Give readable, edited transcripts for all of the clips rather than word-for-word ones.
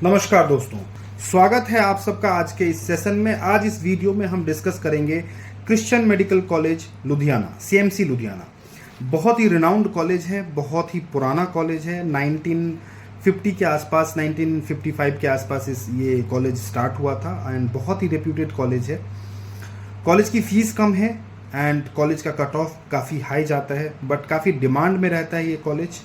नमस्कार दोस्तों, स्वागत है आप सबका आज के इस सेशन में। आज इस वीडियो में हम डिस्कस करेंगे Christian medical college Ludhiana, CMC Ludhiana. बहुत ही रिनाउंड कॉलेज है, बहुत ही पुराना कॉलेज है। 1950 के आसपास, 1955 के आसपास ये कॉलेज स्टार्ट हुआ था एंड बहुत ही रेप्यूटेड कॉलेज है। कॉलेज की फ़ीस कम है एंड कॉलेज का कट ऑफ काफ़ी हाई जाता है, बट काफ़ी डिमांड में रहता है ये कॉलेज।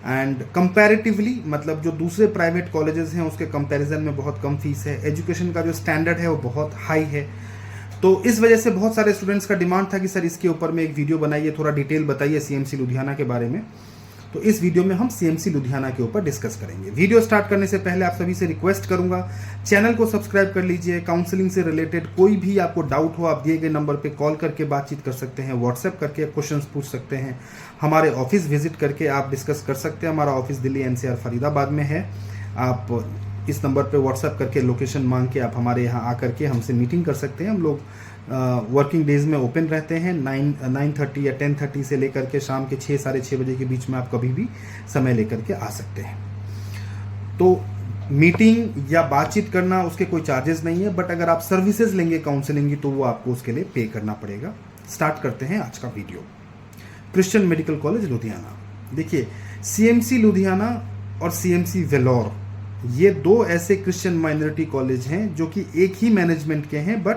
एंड कंपैरेटिवली, मतलब जो दूसरे प्राइवेट कॉलेजेस हैं उसके कंपैरिजन में बहुत कम फीस है। एजुकेशन का जो स्टैंडर्ड है वो बहुत हाई है। तो इस वजह से बहुत सारे स्टूडेंट्स का डिमांड था कि सर इसके ऊपर में एक वीडियो बनाइए, थोड़ा डिटेल बताइए सीएमसी लुधियाना के बारे में। तो इस वीडियो में हम सीएमसी लुधियाना के ऊपर डिस्कस करेंगे। वीडियो स्टार्ट करने से पहले आप सभी से रिक्वेस्ट करूंगा, चैनल को सब्सक्राइब कर लीजिए। काउंसलिंग से रिलेटेड कोई भी आपको डाउट हो, आप दिए गए नंबर पे कॉल करके बातचीत कर सकते हैं, व्हाट्सएप करके क्वेश्चंस पूछ सकते हैं, हमारे ऑफिस विजिट करके आप डिस्कस कर सकते हैं। हमारा ऑफिस दिल्ली एनसीआर फरीदाबाद में है। आप इस नंबर पे व्हाट्सएप करके लोकेशन मांग के आप हमारे यहाँ आकर के हमसे मीटिंग कर सकते हैं। हम लोग वर्किंग डेज में ओपन रहते हैं 9:30 या 10:30 से लेकर के शाम के 6 साढ़े 6 बजे के बीच में आप कभी भी समय लेकर के आ सकते हैं। तो मीटिंग या बातचीत करना उसके कोई चार्जेस नहीं है, बट अगर आप सर्विसेज लेंगे काउंसलिंग की तो वो आपको उसके लिए पे करना पड़ेगा। स्टार्ट करते हैं आज का video. Christian medical college Ludhiana. देखिए, सीएमसी लुधियाना और सीएमसी वेलोर, ये दो ऐसे क्रिश्चियन माइनॉरिटी कॉलेज हैं जो कि एक ही मैनेजमेंट के हैं, बट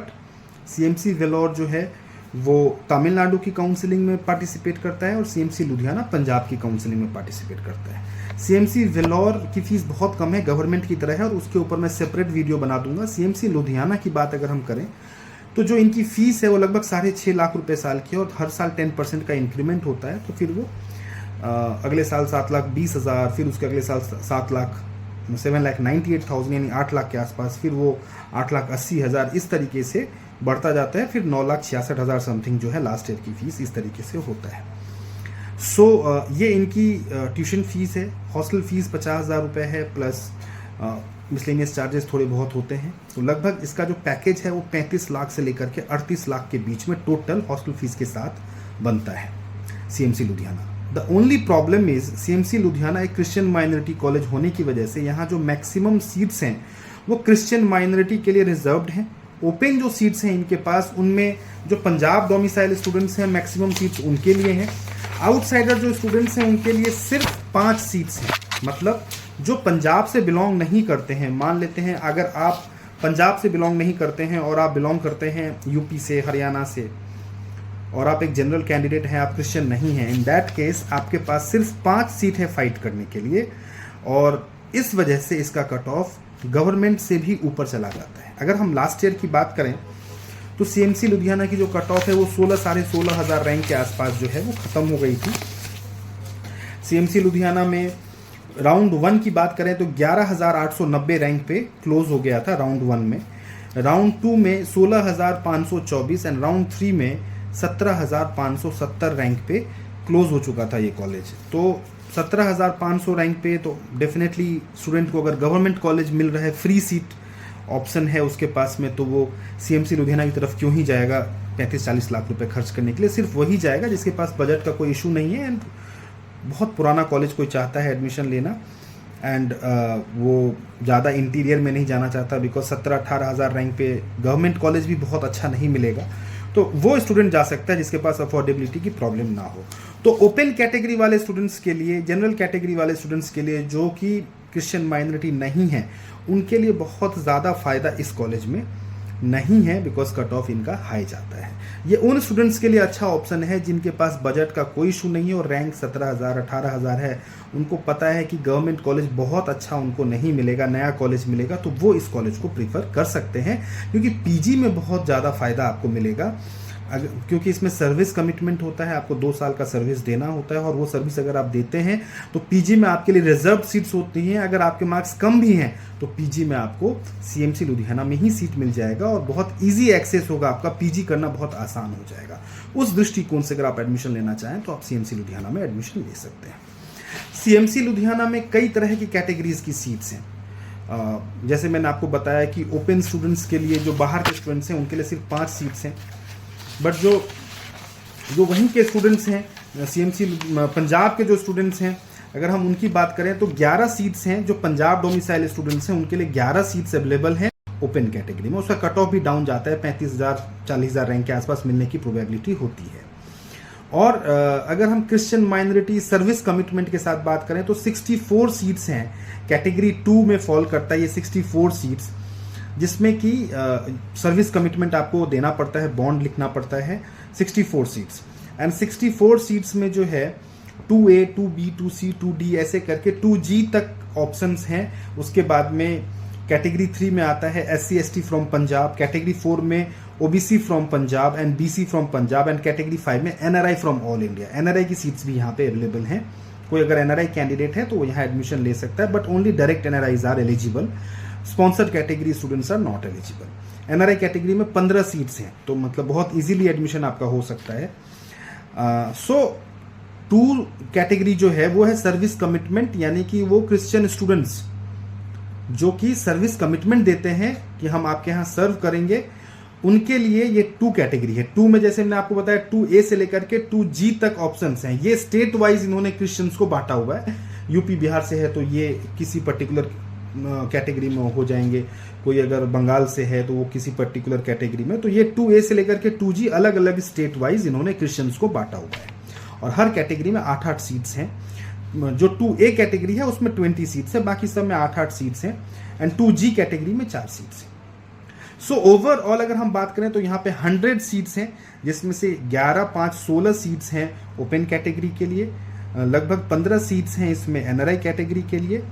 सीएमसी वेलोर जो है वो तमिलनाडु की काउंसलिंग में पार्टिसिपेट करता है और सीएमसी लुधियाना पंजाब की काउंसलिंग में पार्टिसिपेट करता है। सीएमसी वेलोर की फीस बहुत कम है, गवर्नमेंट की तरह है, और उसके ऊपर मैं सेपरेट वीडियो बना दूंगा। सीएमसी लुधियाना की बात अगर हम करें तो जो इनकी फीस है वो लगभग 6.5 लाख रुपए साल की है और हर साल 10% का इंक्रीमेंट होता है। तो फिर वो अगले साल 7,20,000, फिर उसके अगले साल 7,98,000 यानी 8 लाख के आसपास, फिर वो 8,80,000 इस तरीके से बढ़ता जाता है। फिर 9,66,000 समथिंग जो है लास्ट ईयर की फीस इस तरीके से होता है। ये इनकी ट्यूशन फीस है। हॉस्टल फीस 50,000 रुपये है, प्लस मिसलेनियस चार्जेस थोड़े बहुत होते हैं। तो लगभग इसका जो पैकेज है वो 35 लाख से लेकर के 38 लाख के बीच में टोटल हॉस्टल फीस के साथ बनता है CMC Ludhiana. The only problem is CMC Ludhiana एक क्रिश्चियन माइनॉरिटी कॉलेज होने की वजह से यहाँ जो मैक्सिमम सीट्स हैं वो क्रिश्चियन माइनॉरिटी के लिए रिजर्व्ड हैं। ओपन जो सीट्स हैं इनके पास, उनमें जो पंजाब डोमिसाइल स्टूडेंट्स हैं मैक्सिमम सीट्स उनके लिए हैं। आउटसाइडर जो स्टूडेंट्स हैं उनके लिए सिर्फ 5 सीट्स हैं। मतलब जो पंजाब से बिलोंग नहीं करते हैं, मान लेते हैं अगर आप पंजाब से बिलोंग नहीं करते हैं और आप बिलोंग करते हैं यूपी से, हरियाणा से, और आप एक जनरल कैंडिडेट हैं, आप क्रिश्चियन नहीं हैं, इन दैट केस आपके पास सिर्फ 5 सीट है फाइट करने के लिए, और इस वजह से इसका कट ऑफ गवर्नमेंट से भी ऊपर चला जाता है। अगर हम लास्ट ईयर की बात करें तो सीएमसी लुधियाना की जो कट ऑफ है वो 16,00,000 रैंक के आसपास जो है वो ख़त्म हो गई थी। सीएमसी लुधियाना में राउंड 1 की बात करें तो 11,890 रैंक पे क्लोज हो गया था राउंड 1 में। राउंड 2 में 16,524 एंड राउंड 3 में 17,570 रैंक पे क्लोज हो चुका था ये कॉलेज। तो 17,500 रैंक पे तो डेफिनेटली स्टूडेंट को अगर गवर्नमेंट कॉलेज मिल रहा है, फ्री सीट ऑप्शन है उसके पास में, तो वो सीएमसी लुधियाना की तरफ क्यों ही जाएगा 35-40 लाख रुपए खर्च करने के लिए। सिर्फ वही जाएगा जिसके पास बजट का कोई इशू नहीं है एंड बहुत पुराना कॉलेज कोई चाहता है एडमिशन लेना, एंड वो ज़्यादा इंटीरियर में नहीं जाना चाहता, बिकॉज 17-18,000 रैंक पे गवर्नमेंट कॉलेज भी बहुत अच्छा नहीं मिलेगा। तो वो स्टूडेंट जा सकता है जिसके पास अफोर्डेबिलिटी की प्रॉब्लम ना हो। तो ओपन कैटेगरी वाले स्टूडेंट्स के लिए, जनरल कैटेगरी वाले स्टूडेंट्स के लिए जो कि क्रिश्चियन माइनॉरिटी नहीं है, उनके लिए बहुत ज़्यादा फ़ायदा इस कॉलेज में नहीं है, बिकॉज कट ऑफ इनका हाई जाता है। ये उन स्टूडेंट्स के लिए अच्छा ऑप्शन है जिनके पास बजट का कोई इशू नहीं है और रैंक 17,000 18,000 है। उनको पता है कि गवर्नमेंट कॉलेज बहुत अच्छा उनको नहीं मिलेगा, नया कॉलेज मिलेगा, तो वो इस कॉलेज को प्रीफर कर सकते हैं, क्योंकि पीजी में बहुत ज़्यादा फ़ायदा आपको मिलेगा। क्योंकि इसमें सर्विस कमिटमेंट होता है, आपको 2 साल का सर्विस देना होता है, और वो सर्विस अगर आप देते हैं तो पीजी में आपके लिए रिजर्व सीट्स होती हैं। अगर आपके मार्क्स कम भी हैं तो पीजी में आपको सीएमसी लुधियाना में ही सीट मिल जाएगा और बहुत इजी एक्सेस होगा, आपका पीजी करना बहुत आसान हो जाएगा। उस दृष्टिकोण से अगर आप एडमिशन लेना चाहें तो आप सीएमसी लुधियाना में एडमिशन ले सकते हैं। सीएमसी लुधियाना में कई तरह की कैटेगरीज की सीट्स हैं। जैसे मैंने आपको बताया कि ओपन स्टूडेंट्स के लिए, जो बाहर के स्टूडेंट्स हैं उनके लिए सिर्फ 5 सीट्स हैं, बट जो वहीं के स्टूडेंट्स हैं, सीएमसी पंजाब के जो स्टूडेंट्स हैं अगर हम उनकी बात करें तो 11 सीट्स हैं जो पंजाब डोमिसाइल स्टूडेंट्स हैं, उनके लिए 11 सीट्स अवेलेबल हैं ओपन कैटेगरी में। उसका कट ऑफ भी डाउन जाता है, 35,000 40,000 रैंक के आसपास मिलने की प्रोबेबिलिटी होती है। और अगर हम क्रिश्चियन माइनॉरिटी सर्विस कमिटमेंट के साथ बात करें तो 64 सीट्स हैं, कैटेगरी 2 में फॉल करता है ये 64 सीट्स, जिसमें कि सर्विस कमिटमेंट आपको देना पड़ता है, बॉन्ड लिखना पड़ता है। 64 सीट्स एंड 64 सीट्स में जो है 2A 2B 2C 2D ऐसे करके 2G तक ऑप्शंस हैं। उसके बाद में कैटेगरी 3 में आता है SC ST from Punjab, category 4 में OBC from Punjab and BC from Punjab and category 5 में NRI from all India. NRI की सीट्स भी यहाँ पे अवेलेबल हैं। कोई अगर NRI कैंडिडेट है तो वो यहाँ एडमिशन ले सकता है, but only direct NRIs are eligible, sponsored category students are not eligible. NRI category में 15 सीट्स हैं, तो मतलब बहुत इजीली एडमिशन आपका हो सकता है। सो 2 कैटेगरी जो है वो है सर्विस कमिटमेंट, यानी कि वो क्रिश्चियन स्टूडेंट्स जो कि सर्विस कमिटमेंट देते हैं कि हम आपके यहाँ सर्व करेंगे, उनके लिए ये 2 कैटेगरी है। 2 में जैसे मैंने आपको बताया 2A से लेकर के 2G तक ऑप्शंस हैं। ये स्टेट वाइज इन्होंने क्रिश्चियंस को बांटा हुआ है। यूपी बिहार से है तो ये किसी पर्टिकुलर कैटेगरी में हो जाएंगे, कोई अगर बंगाल से है तो वो किसी पर्टिकुलर कैटेगरी में। तो ये 2A से लेकर के 2G अलग अलग स्टेट वाइज इन्होंने क्रिश्चियंस को बांटा हुआ है। और हर कैटेगरी में 8-8 सीट्स हैं। जो 2A कैटेगरी है उसमें 20 सीट्स है, बाकी सब में 8-8 सीट्स हैं एंड 2G कैटेगरी में 4 सीट्स हैं। सो ओवरऑल अगर हम बात करें तो यहाँ पे 100 सीट्स हैं, जिसमें से 11 5 16 सीट्स हैं ओपन कैटेगरी के लिए, लगभग 15 सीट्स हैं इसमें NRI कैटेगरी के लिए,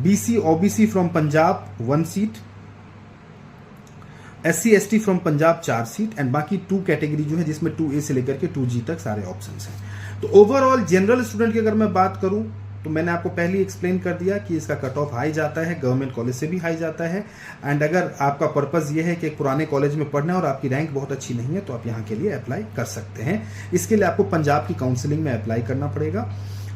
BC OBC from Punjab 1 seat, SC ST from Punjab 4 seat and बाकी 2 कैटेगरी जो है जिसमें 2A से लेकर के 2G तक सारे ऑप्शंस हैं। तो ओवरऑल जनरल स्टूडेंट की अगर मैं बात करूं तो मैंने आपको पहले ही एक्सप्लेन कर दिया कि इसका कट ऑफ हाई जाता है, गवर्नमेंट कॉलेज से भी हाई जाता है। एंड अगर आपका पर्पस ये है कि एक पुराने कॉलेज में पढ़ना है और आपकी रैंक बहुत अच्छी नहीं है तो आप यहाँ के लिए अप्लाई कर सकते हैं। इसके लिए आपको पंजाब की काउंसलिंग में अप्लाई करना पड़ेगा।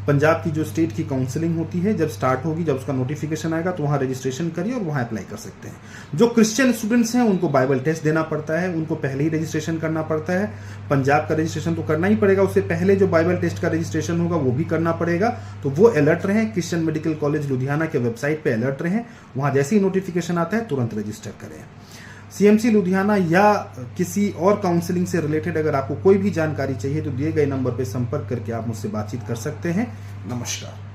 पंजाब की जो स्टेट की काउंसलिंग होती है जब स्टार्ट होगी, जब उसका नोटिफिकेशन आएगा तो वहाँ रजिस्ट्रेशन करिए और वहाँ अप्लाई कर सकते हैं। जो क्रिश्चियन स्टूडेंट्स हैं उनको बाइबल टेस्ट देना पड़ता है, उनको पहले ही रजिस्ट्रेशन करना पड़ता है। पंजाब का रजिस्ट्रेशन तो करना ही पड़ेगा, उससे पहले जो बाइबल टेस्ट का रजिस्ट्रेशन होगा वो भी करना पड़ेगा। तो वो अलर्ट रहें, क्रिश्चियन मेडिकल कॉलेज लुधियाना के वेबसाइट पर अलर्ट रहें, वहाँ जैसे ही नोटिफिकेशन आता है तुरंत रजिस्टर करें। CMC लुधियाना या किसी और काउंसलिंग से रिलेटेड अगर आपको कोई भी जानकारी चाहिए तो दिए गए नंबर पर संपर्क करके आप मुझसे बातचीत कर सकते हैं। नमस्कार।